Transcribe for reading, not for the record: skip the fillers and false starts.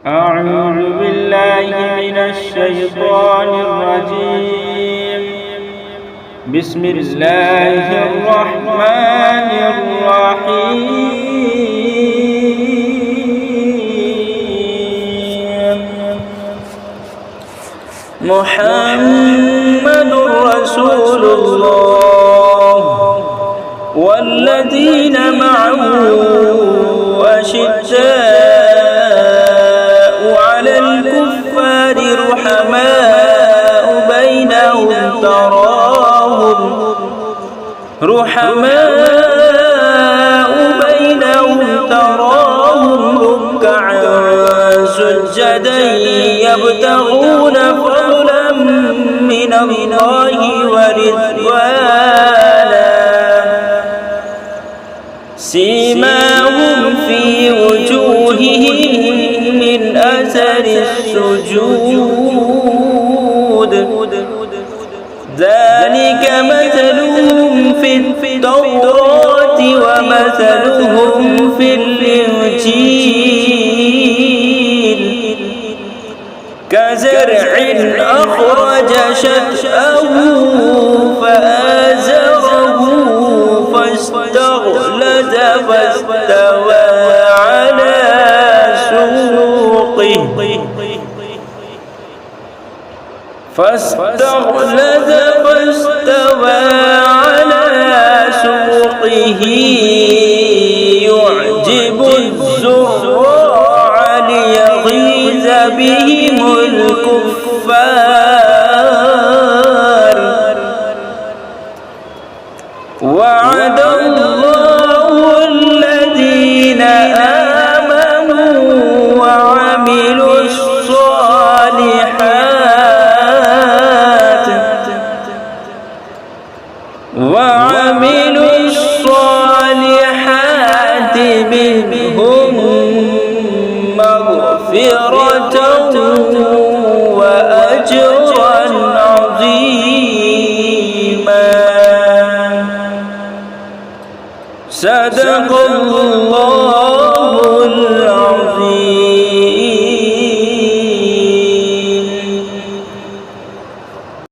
أعوذ بالله من الشيطان الرجيم. بسم الله الرحمن الرحيم. محمد رسول الله والذين معه أشداء على الكفار رحماء بينهم تراهم ركعا سجدا يبتغون فضلا من الله ورضوانا سيماهم في وجوههم من أثر السجود ذلك مثلهم في التوراة ومثلهم في الإنجيل كزرع أخرج شطأه فآزره فاستغلظ فاستوى على سوقه يعجب الزراع ليغيظ بهم الكفار وعد الله الذين آمنوا وعملوا الصالحات منهم مغفرة وأجرا عظيما. صدق الله